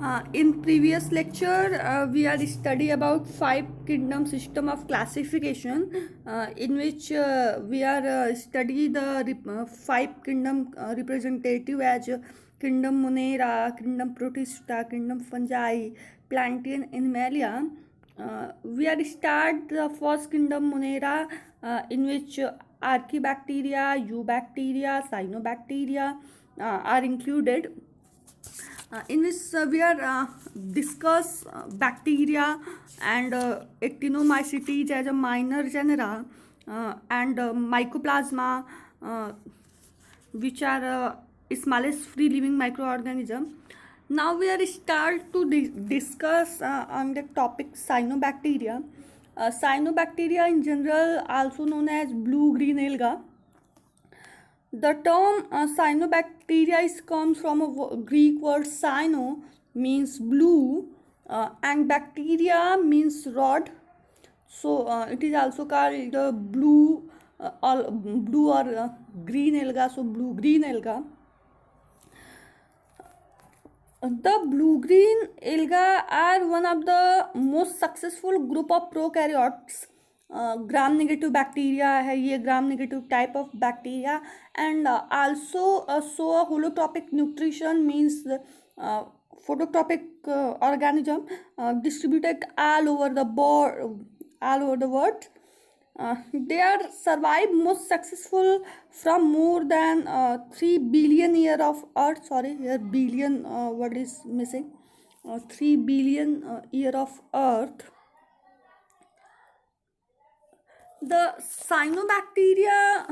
In previous lecture, we are study about five kingdom system of classification, in which we are study the five kingdom representative as kingdom Monera, kingdom Protista, kingdom Fungi, Plantae, and Mammalia. We are start the first kingdom Monera, in which Archaebacteria, Eubacteria, Cyanobacteria are included. In which we are discuss bacteria and actinomycetes as a minor genera, and mycoplasma, which are smallest free living microorganism. Now we are start to discuss on the topic cyanobacteria. Cyanobacteria in general also known as blue green alga. The term cyanobacteria comes from a Greek word cyno, means blue, and bacteria means rod. So it is also called blue or green alga. So blue green alga. The blue-green alga are one of the most successful group of prokaryotes. Gram negative bacteria है ये, gram negative type of bacteria, and also so holotrophic nutrition means phototropic organism distributed all over the world. They are survived most successful from more than 3 billion year of earth. Sorry, here billion word is missing. 3 billion year of earth. The cyanobacteria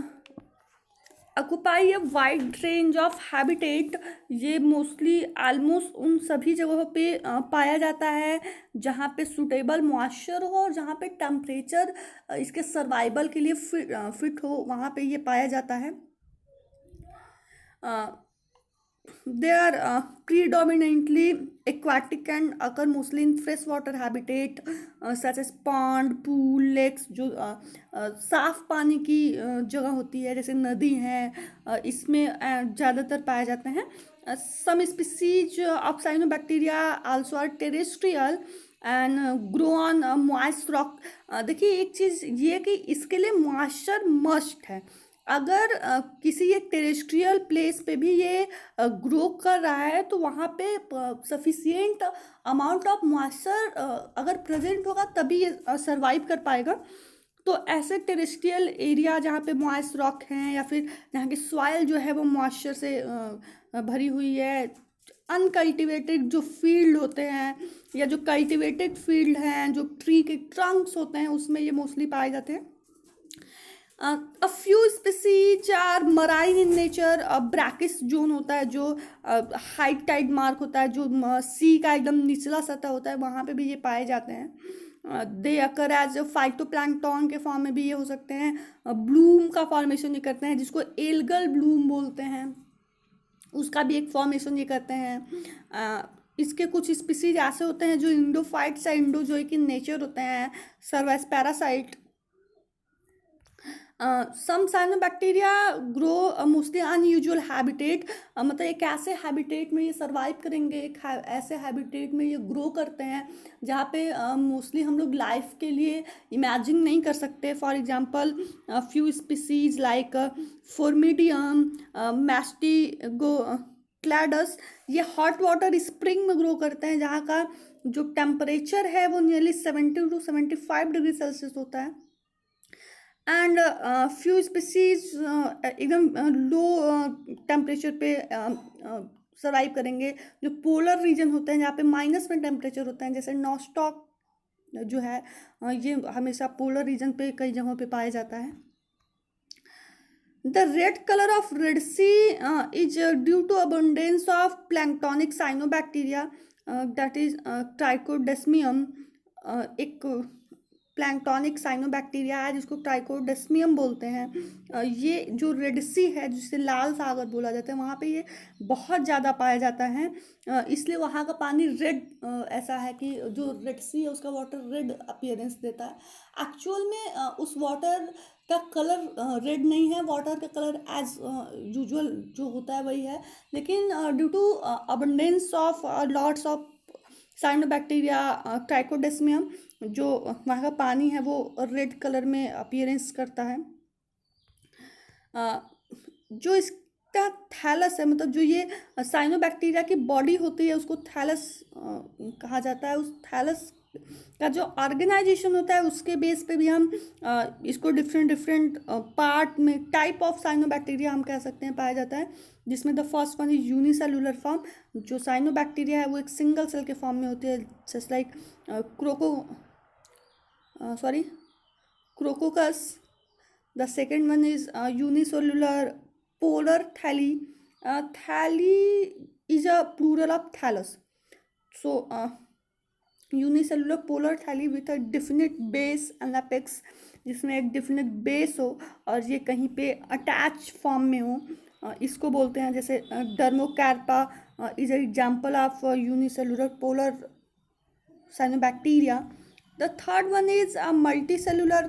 occupy a wide range of habitat. ये mostly almost उन सभी जगहों पे पाया जाता है जहाँ पे सुटेबल मॉइस्चर हो और जहाँ पे टेम्परेचर इसके सर्वाइवल के लिए फिट हो, वहाँ पे ये पाया जाता है. They are predominantly aquatic and occur mostly in freshwater habitat such as pond, pool, lakes. जो साफ पानी की जगह होती है जैसे नदी है, इसमें ज़्यादातर पाए जाते हैं. Some species of cyanobacteria also are terrestrial and grow on moist rock. देखिए एक चीज़ ये कि इसके लिए मॉइस्चर मस्ट है. अगर किसी एक टेरेस्ट्रियल प्लेस पे भी ये ग्रो कर रहा है तो वहाँ पे सफिशिएंट अमाउंट ऑफ मॉइस्चर अगर प्रेजेंट होगा तभी ये सरवाइव कर पाएगा. तो ऐसे टेरेस्ट्रियल एरिया जहाँ पे मॉइस्ट रॉक हैं या फिर जहाँ की सॉइल जो है वो मॉइस्चर से भरी हुई है, अनकल्टिवेटेड जो फील्ड होते हैं या जो कल्टिवेटेड फील्ड हैं, जो ट्री के ट्रंक्स होते हैं, उसमें ये मोस्टली पाए जाते हैं. A few species are marine in nature. Brackish zone होता है जो हाई टाइड मार्क होता है, जो सी का एकदम निचला सतह होता है, वहाँ पे भी ये पाए जाते हैं. दे अकर एज फाइटोप्लैंक्टन के फॉर्म में भी ये हो सकते हैं. ब्लूम का फॉर्मेशन ये करते हैं जिसको एल्गल ब्लूम बोलते हैं, उसका भी एक फॉर्मेशन ये करते हैं. इसके कुछ स्पीसीज ऐसे होते हैं जो इंडोफाइट्स या इंडोजोइक इन नेचर होते हैं, serve as parasite. Some cyanobacteria grow mostly unusual habitat. मतलब एक ऐसे हैबिटेट में ये सर्वाइव करेंगे, एक ऐसे हैबिटेट में ये ग्रो करते हैं जहाँ पे मोस्टली हम लोग लाइफ के लिए इमेजिन नहीं कर सकते. For example few species like Phormidium, Mastigocladus, ये हॉट वाटर स्प्रिंग में ग्रो करते हैं जहाँ का जो टेम्परेचर है वो नियरली 70 to 75 डिग्री सेल्सियस होता है. एंड फ्यू स्पीसीज एकदम लो टेम्परेचर पे सर्वाइव करेंगे, जो पोलर रीजन होते हैं जहाँ पे माइनस में टेम्परेचर होता है, जैसे नॉस्टॉक जो है ये हमेशा पोलर रीजन पे कई जगहों पे पाया जाता है. The red color of Red Sea is due to abundance of planktonic cyanobacteria, that is Trichodesmium. एक प्लैंक्टोनिक साइनोबैक्टीरिया है जिसको ट्राइकोडेस्मियम बोलते हैं. ये जो रेड सी है जिसे लाल सागर बोला जाता है, वहाँ पे ये बहुत ज़्यादा पाया जाता है. इसलिए वहाँ का पानी रेड ऐसा है कि जो रेड सी है उसका वाटर रेड अपीयरेंस देता है. एक्चुअल में उस वाटर का कलर रेड नहीं है, वाटर का कलर एज यूजुअल जो होता है वही है, लेकिन due to abundance of lots of cyanobacteria Trichodesmium, जो वहाँ का पानी है वो रेड कलर में अपीयरेंस करता है। जो इसका थैलस है, मतलब जो ये साइनोबैक्टीरिया की बॉडी होती है उसको थैलस कहा जाता है। उस थैलस का जो ऑर्गेनाइजेशन होता है उसके बेस पे भी हम इसको डिफरेंट डिफरेंट पार्ट में टाइप ऑफ साइनोबैक्टीरिया हम कह सकते हैं पाया जाता है, जिसमें the first one is unicellular form. जो साइनोबैक्टीरिया है वो एक सिंगल सेल के फॉर्म में होती है, just like Chroococcus. The second one is unicellular polar thalli. Thalli is a plural of thallus. So unicellular polar thalli with a definite base and apex, जिसमें एक definite base हो और ये कहीं पे attach form में हो, इसको बोलते हैं। जैसे डर्मोकार्पा is an example of unicellular polar cyanobacteria. The third one is a multicellular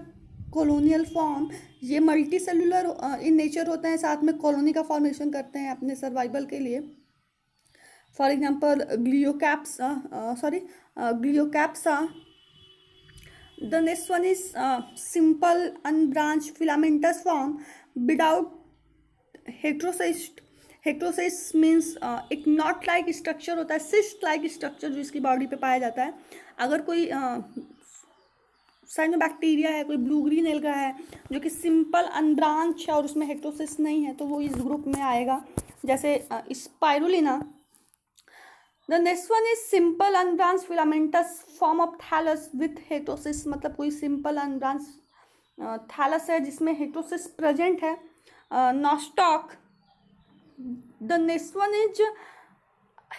colonial form. ये मल्टी सेलुलर इन नेचर होते हैं, साथ में कॉलोनी का फॉर्मेशन करते हैं अपने सर्वाइवल के लिए। For example Gloeocapsa. The next one is simple unbranch filamentous form without heterocyst. Heterocyst means एक नॉट लाइक स्ट्रक्चर होता है, सिस्ट लाइक स्ट्रक्चर जो इसकी बॉडी पे पाया जाता है। अगर कोई साइनोबैक्टीरिया है, कोई ब्लू ग्रीन एल्गा है जो कि सिंपल अनब्रांच है और उसमें हेट्रोसिस नहीं है, तो वो इस ग्रुप में आएगा, जैसे spirulina. The next one is simple unbranch filamentous form of thallus with heterocyst. मतलब कोई सिंपल अनब्रांच थैलस है जिसमें हेट्रोसिस प्रेजेंट है, nostoc. The next one is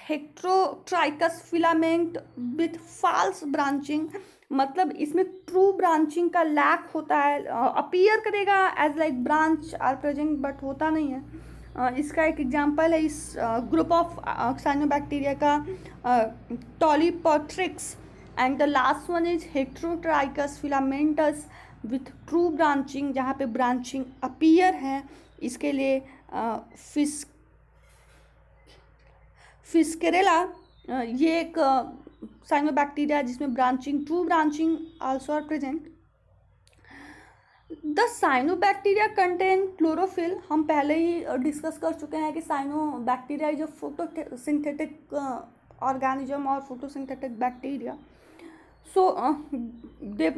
heterotrichous filament with false branching. मतलब इसमें ट्रू ब्रांचिंग का लैक होता है, अपीयर करेगा as like branch are present but होता नहीं है। इसका एक एग्जांपल है इस ग्रुप ऑफ साइनोबैक्टीरिया का Tolypothrix. And the last one is heterotrichous filamentous with true branching, जहाँ पे ब्रांचिंग अपीयर है। इसके लिए फिस्केरेला ये एक साइनोबैक्टीरिया जिसमें branching, true branching also are present. The cyanobacteria contain chlorophyll. हम पहले ही डिस्कस कर चुके हैं कि साइनोबैक्टीरिया जो फोटोसिंथेटिक ऑर्गेनिज्म और photosynthetic bacteria, so they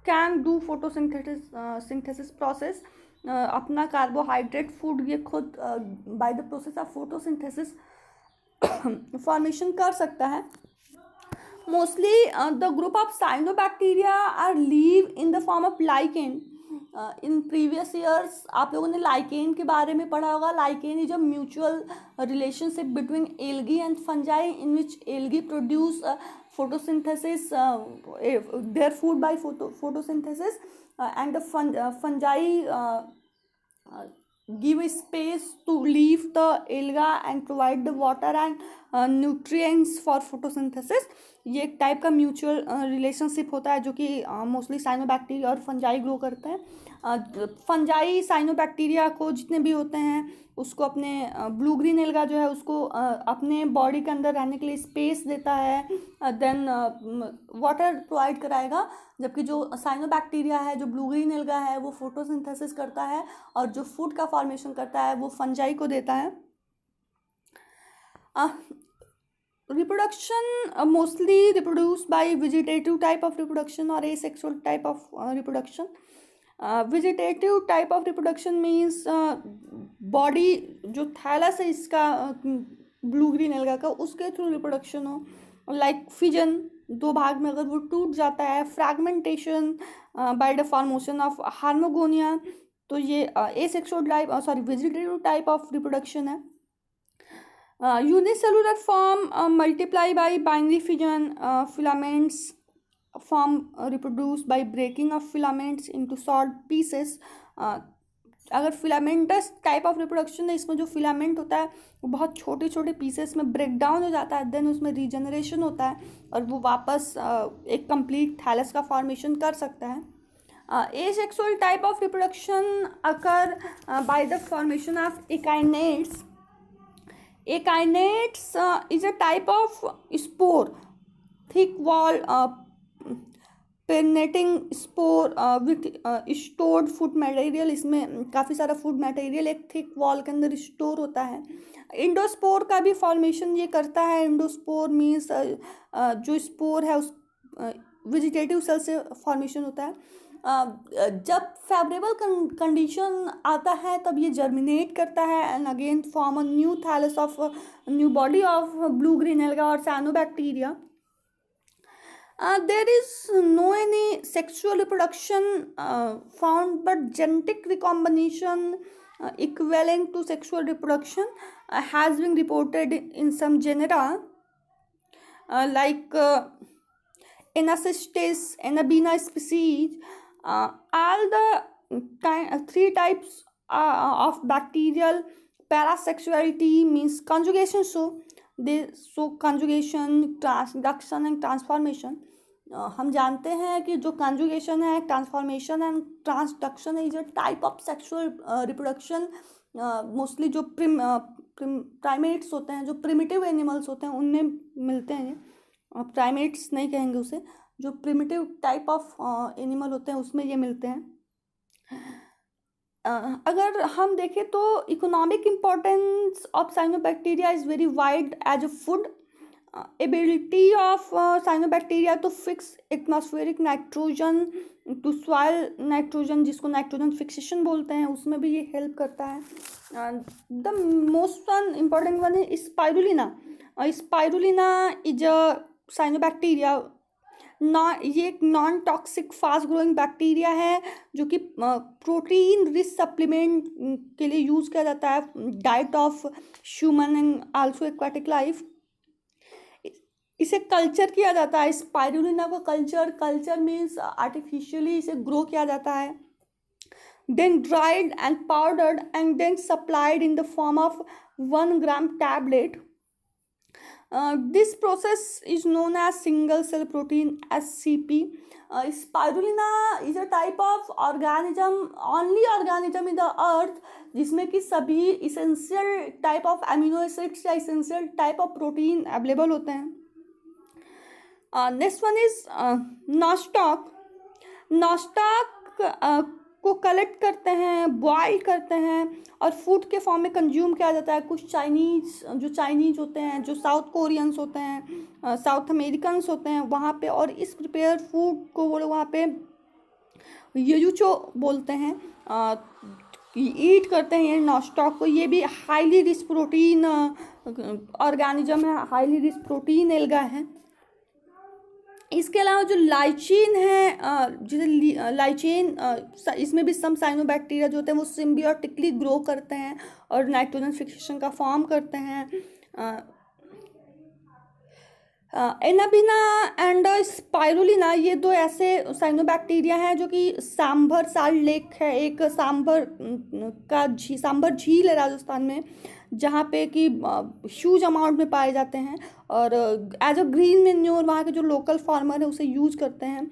can do photosynthesis process. अपना कार्बोहाइड्रेट फूड ये खुद by the process of photosynthesis formation कर सकता है। Mostly the group of cyanobacteria are live in the form of lichen. In previous years आप लोगों ने lichen के बारे में पढ़ा होगा। Lichen is a mutual relationship between algae and fungi in which algae produce photosynthesis, their food by photosynthesis, and the fungi give space to leave the alga and provide the water and nutrients for photosynthesis. ये एक type का mutual relationship होता है जो कि mostly cyanobacteria और fungi grow करते हैं। फंजाई साइनोबैक्टीरिया को जितने भी होते हैं उसको अपने ब्लू ग्रीन एल्गा जो है उसको अपने बॉडी के अंदर रहने के लिए स्पेस देता है, देन वाटर प्रोवाइड कराएगा। जबकि जो साइनोबैक्टीरिया है, जो ब्लू ग्रीन एल्गा है, वो फोटोसिंथेसिस करता है और जो फूड का फॉर्मेशन करता है वो फंजाई को देता है। Reproduction mostly reproduced by vegetative type of reproduction or asexual type of reproduction. Vegetative type of reproduction means body जो थैलस है इसका ब्लू ग्रीन एल्गा का, उसके थ्रू रिप्रोडक्शन हो, लाइक फिजन, दो भाग में अगर वो टूट जाता है, fragmentation by the formation of hormogonia, तो ये asexual type vegetative type of reproduction है। Unicellular form multiply by binary fission. Filaments form reproduced by breaking of filaments into short pieces. अगर फिलामेंटस टाइप ऑफ रिप्रोडक्शन है, इसमें जो filament होता है वो बहुत छोटे छोटे पीसेस में ब्रेक डाउन हो जाता है, देन उसमें रीजनरेशन होता है और वो वापस एक कंप्लीट थैलस का फॉर्मेशन कर सकता है। Asexual type of reproduction occur by the formation of akinetes. Echinates is a type of spore thick wall perennating spore with stored food material, इसमें काफ़ी सारा फूड मटेरियल एक थिक वॉल के अंदर स्टोर होता है। इंडोस्पोर का भी फॉर्मेशन ये करता है। इंडोस्पोर मीन्स जो स्पोर है उस वेजिटेटिव सेल से फॉर्मेशन होता है। जब फेवरेबल कंडीशन आता है तब ये जर्मिनेट करता है and again form a new thallus of new body of blue green alga और cyanobacteria. There is no any sexual reproduction found, but genetic recombination equivalent to sexual reproduction has been reported in some genera like Anacystis, Anabina species. All the three types of bacterial parasexuality means conjugation. So conjugation, transduction and transformation. हम जानते हैं कि जो conjugation है, transformation and transduction है, is a type of sexual reproduction. Mostly जो primates होते हैं, जो प्रिमिटिव एनिमल्स होते हैं, उनमें मिलते हैं। प्राइमेट्स नहीं कहेंगे उसे, जो प्रिमिटिव टाइप ऑफ एनिमल होते हैं उसमें ये मिलते हैं। अगर हम देखें तो economic importance of cyanobacteria is very wide as a food. Ability of cyanobacteria to fix atmospheric nitrogen to soil nitrogen, जिसको नाइट्रोजन फिक्सेशन बोलते हैं, उसमें भी ये हेल्प करता है। The most one important one है Spirulina. Spirulina is a cyanobacteria ये एक non toxic fast growing bacteria है जो कि प्रोटीन रिच सप्लीमेंट के लिए यूज़ किया जाता है diet of human and also aquatic life. इसे कल्चर किया जाता है। स्पाइरुलिना को कल्चर मीन्स आर्टिफिशियली इसे ग्रो किया जाता है, then dried and powdered and then supplied in the form of 1 gram tablet. This process is known as single cell protein SCP. Spirulina is a type of organism, only organism in the earth जिसमें कि सभी essential type of amino acids या essential type of protein available होते हैं। Next one is nostoc. nostoc को collect करते हैं, boil करते हैं और फूड के फॉर्म में कंज्यूम किया जाता है। कुछ चाइनीज होते हैं, जो साउथ कोरियंस होते हैं, साउथ अमेरिकन्स होते हैं वहाँ पे, और इस प्रिपेयर फूड को वो लोग वहाँ पे युयुचो बोलते हैं, ईट करते हैं ये नॉस्टॉक को। ये भी हाईली रिच प्रोटीन ऑर्गेनिज्म है, हाईली रिच प्रोटीन एल्गा है। इसके अलावा जो लाइचिन है, जैसे लाइचिन, इसमें भी सम साइनोबैक्टीरिया जो होते हैं वो सिम्बियोटिकली ग्रो करते हैं और नाइट्रोजन फिक्सेशन का फॉर्म करते हैं। एनाबिना एंड स्पाइरुलिना ये दो ऐसे साइनोबैक्टीरिया हैं जो कि सांभर साल्ट लेक है, एक सांभर झील है राजस्थान में, जहाँ पे कि ह्यूज अमाउंट में पाए जाते हैं और एज अ ग्रीन मेन्योर वहाँ के जो लोकल फार्मर है उसे यूज करते हैं।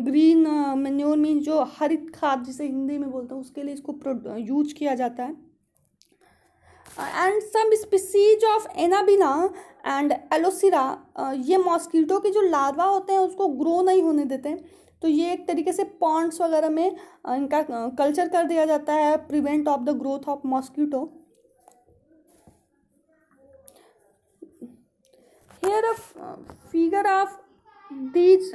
ग्रीन मेन्योर मीन जो हरित खाद जिसे हिंदी में बोलते हैं, उसके लिए इसको यूज किया जाता है। And some species of Anabaena and Aulosira, ये मॉस्किटो के जो लार्वा होते हैं उसको ग्रो नहीं होने देते, तो ये एक तरीके से पॉन्ड्स वगैरह में इनका कल्चर कर दिया जाता है, prevent of the growth of mosquito. Here a figure of these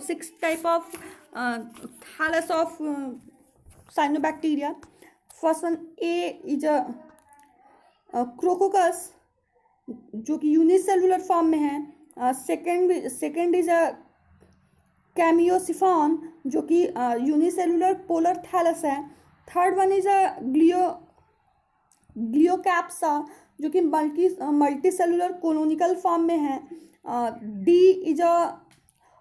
6 type of thallus of cyanobacteria. First one A is a Crococcus जो कि यूनिसेलुलर फॉर्म में है। सेकेंड इज अ कैमियोसिफॉन जो कि यूनिसेलुलर पोलर थैलस है। थर्ड वन इज अ ग्लियोकैप्सा जो कि multi cellular कोलोनिकल form में है। डी इज अ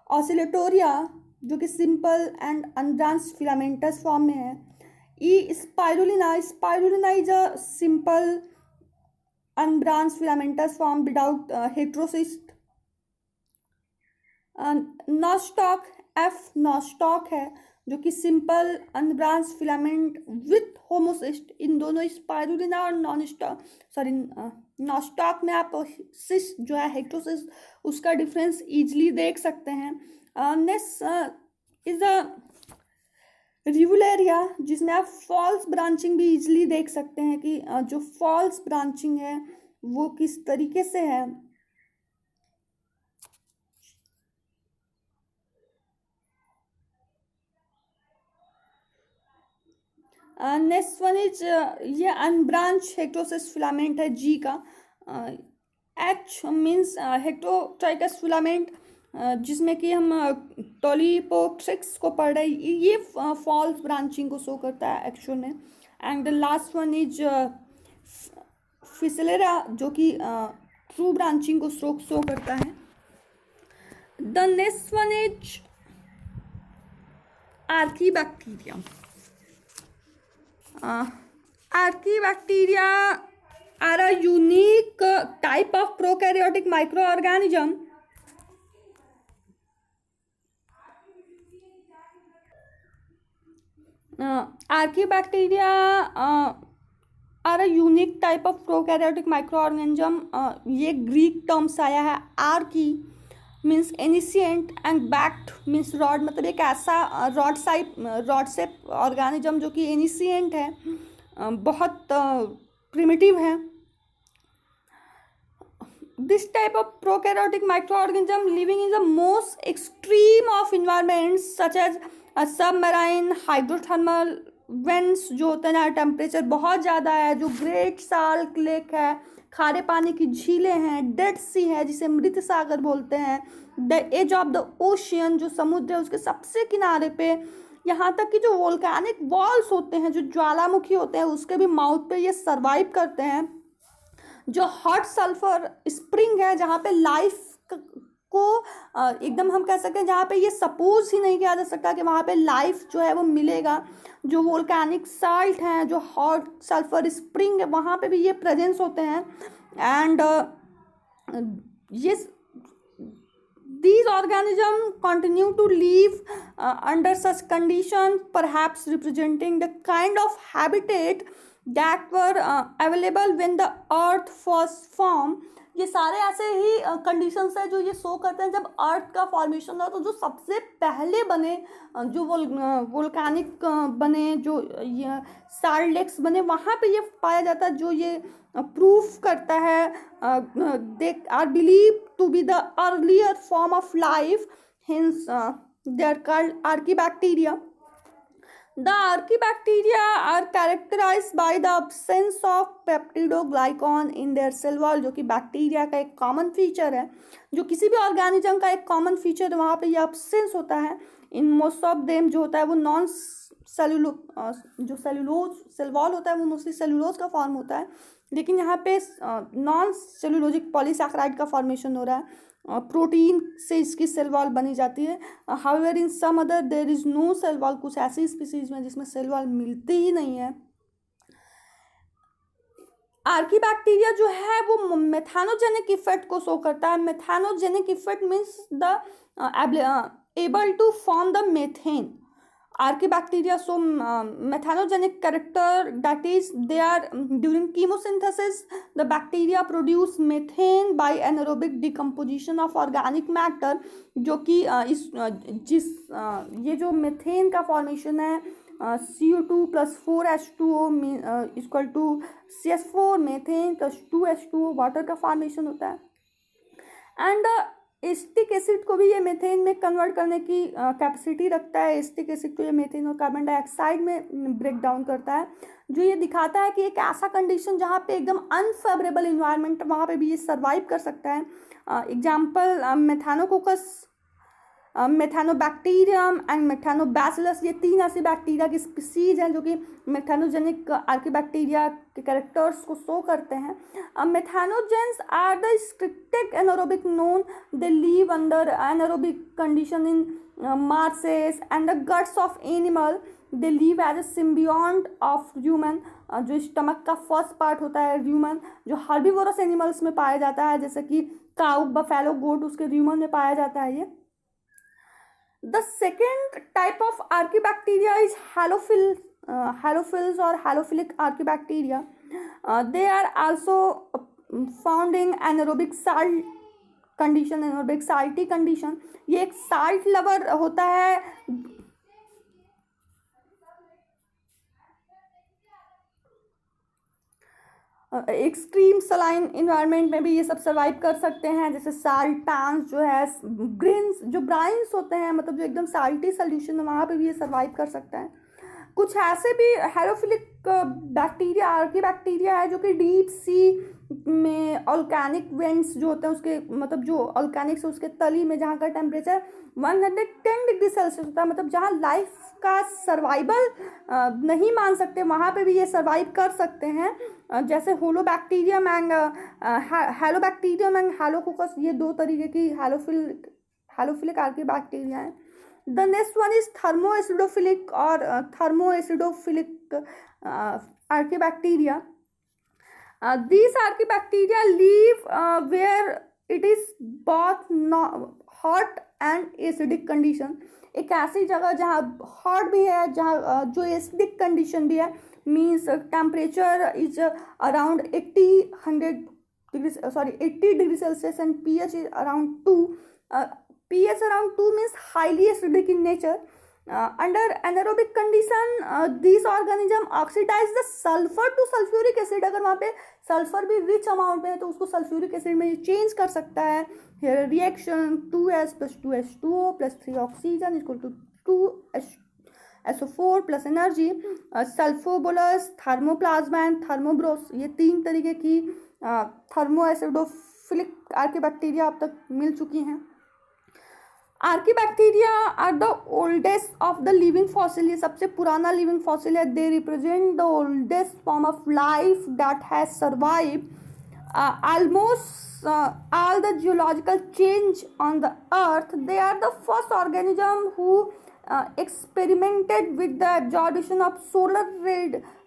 ऑसिलेटोरिया जो कि simple and unbranched filamentous form में है। ई Spirulina is a simple unbranched filamentous form without heterocyst. Nostoc है जो कि simple unbranched filament with homocyst. इन दोनों स्पाइरुलिना और नॉस्टॉक में आप सिस जो है हेक्टोसिस उसका डिफरेंस इजीली देख सकते हैं. नेक्स्ट इज अ रिवुलेरिया, जिसमें आप फॉल्स ब्रांचिंग भी इजीली देख सकते हैं कि जो फॉल्स ब्रांचिंग है वो किस तरीके से है. नेक्स्ट वन इज ये अनब्रांच हेक्टोसिस फिलामेंट है जी का. एच मीन्स हेक्टोट्राइकस फिलामेंट, जिसमें कि हम टोलिपोट्रिक्स को पढ़ रहे हैं, ये फॉल्स ब्रांचिंग को शो करता है एक्चुअल में. And the last one is Fischerella, जो कि ट्रू ब्रांचिंग को शो करता है. The next one is archaebacteria. Archaebacteria are a unique type of prokaryotic microorganism. Archaebacteria are a unique type of prokaryotic microorganism. ये Greek term से आया है. Archie means ancient and बैक्ट means rod, मतलब एक ऐसा रॉड शेप ऑर्गेनिज्म जो कि ancient है, बहुत प्रिमिटिव है. This type of prokaryotic microorganism living in the most extreme of environments such as submarine, hydrothermal vents जो होते हैं, टेम्परेचर बहुत ज़्यादा है, जो ग्रेट साल्ट लेक है, खारे पानी की झीलें हैं, डेड सी है जिसे मृत सागर बोलते हैं, the edge of the ocean जो समुद्र है उसके सबसे किनारे पे, यहाँ तक कि जो वोल्केनिक वॉल्स होते हैं, जो ज्वालामुखी होते हैं, उसके भी माउथ पे ये सर्वाइव करते हैं. जो हॉट सल्फर स्प्रिंग है जहाँ पे लाइफ को एकदम हम कह सकते हैं, जहाँ पे ये सपोज ही नहीं किया जा सकता कि वहाँ पे लाइफ जो है वो मिलेगा. जो वोल्केनिक साल्ट हैं, जो हॉट सल्फर स्प्रिंग है, वहाँ पे भी ये प्रेजेंस होते हैं. एंड ये these organisms continue to live under such conditions, perhaps representing the kind of habitat that were available when the earth was formed. ये सारे ऐसे ही कंडीशंस है जो ये शो करते हैं जब अर्थ का फॉर्मेशन था. तो जो सबसे पहले बने, जो वोल्केनिक बने, जो ये साल्ट लेक्स बने, वहाँ पे ये पाया जाता है, जो ये प्रूफ करता है they are believe to be the earlier form of life, hence they are called archaebacteria. The archaebacteria are characterized by the absence of peptidoglycan in their cell wall, जो कि बैक्टीरिया का एक कॉमन फीचर है, जो किसी भी organism का एक कॉमन फीचर है, वहाँ पे ये absence होता है. इन मोस्ट ऑफ देम जो होता है वो नॉन जो सेलुलोज सेल वॉल होता है वो मोस्टली सेलुलोज का फॉर्म होता है, लेकिन यहाँ पे नॉन सेलुलोजिक पॉलीसैकेराइड का फॉर्मेशन हो रहा है. प्रोटीन से इसकी सेल वॉल बनी जाती है. However in some other there is no cell wall. कुछ ऐसी स्पीसीज में जिसमें सेल वॉल मिलती ही नहीं है. आर्कीबैक्टीरिया जो है वो मेथानोजेनिक इफेक्ट को शो करता है. Methanogenic effect means the able to form the methane. Archaebacteria show methanogenic character, that is they are during chemosynthesis the bacteria produce methane by anaerobic decomposition of organic matter, जो कि ये जो methane का formation है CO2 plus 4H2O equal to CH4 methane plus 2H2O water का formation होता है. And acetic acid को भी ये मेथेन में कन्वर्ट करने की कैपेसिटी रखता है. एसिटिक एसिड को ये मेथेन और कार्बन डाइऑक्साइड में ब्रेक डाउन करता है, जो ये दिखाता है कि एक ऐसा कंडीशन जहाँ पे एकदम अनफेवरेबल इन्वायरमेंट, वहाँ पे भी ये सर्वाइव कर सकता है. एग्जाम्पल मेथानोकोकस, मेथानोबैक्टीरियम एंड मेथानोबैसिलस, ये तीन ऐसी बैक्टीरिया की स्पीसीज हैं जो कि मेथानोजेनिक आर्कीबैक्टीरिया के कैरेक्टर्स को शो करते हैं. Methanogens are the stricted anaerobic known. They live under anaerobic condition in marshes and the guts of animal. They live as a symbiont of human. जो stomach का first part होता है human, जो herbivorous animals में पाया जाता है, जैसे कि काउ, बफेलो, गोट, उसके ह्यूमन में पाया जाता है ये. The second type of archaebacteria is halophils or halophilic archaebacteria. They are also found in anaerobic salt condition, anaerobic salty condition. ये एक साल्ट लवर होता है। एक्सट्रीम सलाइन इन्वायरमेंट में भी ये सब सर्वाइव कर सकते हैं, जैसे साल्टान्स जो है, ग्रेन्स जो ब्राइन्स होते हैं, मतलब जो एकदम साल्टी सोल्यूशन है, वहाँ पे भी ये सर्वाइव कर सकता है। कुछ ऐसे भी हेलोफिलिक बैक्टीरिया, आर्की बैक्टीरिया है जो कि डीप सी में ऑल्केनिक वेंट्स जो होते हैं उसके, मतलब जो ऑल्केनिक्स उसके तली में जहाँ का टेम्परेचर 110 डिग्री सेल्सियस होता है, मतलब जहाँ लाइफ का सर्वाइवल नहीं मान सकते वहाँ पे भी ये सर्वाइव कर सकते हैं। जैसे होलोबैक्टीरियम एंड हेलोबैक्टीरियम एंड हेलोकोकस, ये दो तरीके की हेलोफिलिक आर्की बैक्टीरिया हैं। द नेक्स्ट वन इज थर्मोएसिडोफिलिक और थर्मोएसिडोफिलिक archaebacteria. These archaebacteria live where it is both hot and acidic condition. एक ऐसी जगह जहाँ हॉट भी है, जहाँ जो एसिडिक कंडीशन भी है, means temperature is around 80 degree Celsius and pH is around 2. pH around 2 means highly acidic in nature. Under anaerobic condition, these organism oxidize the sulfur to sulfuric acid. अगर वहाँ पे sulphur भी rich amount में है तो उसको sulphuric acid में change कर सकता है। Here reaction 2S plus 2H2O plus 3 oxygen equal to 2SO4 plus energy. Sulfolobus, Thermoplasma and थर्मोब्रोस, ये तीन तरीके की थर्मोएसिडोफिलिक आर्कीबैक्टीरिया अब तक मिल चुकी हैं। Archaebacteria are the oldest of the living fossil, ये सबसे पुराना लिविंग फॉसिल है। They represent the oldest form of life that has survived almost all the geological change on the earth. They are the first organism who experimented with the absorption of solar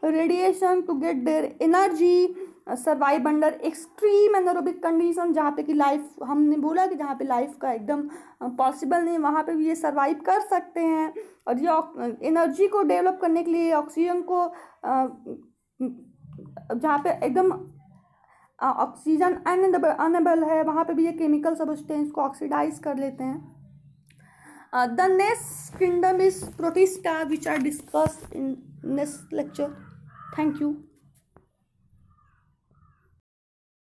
radiation to get their energy, survive under extreme anaerobic condition, जहाँ पे कि life, हमने बोला कि जहाँ पे life का एकदम पॉसिबल नहीं, वहाँ पे भी ये सर्वाइव कर सकते हैं। और ये एनर्जी को डेवलप करने के लिए ऑक्सीजन को जहाँ पे एकदम ऑक्सीजन अनएबल है वहाँ पे भी ये केमिकल सब्सटेंस को ऑक्सीडाइज कर लेते हैं। The next kingdom is protista which are discussed in next lecture. Thank you.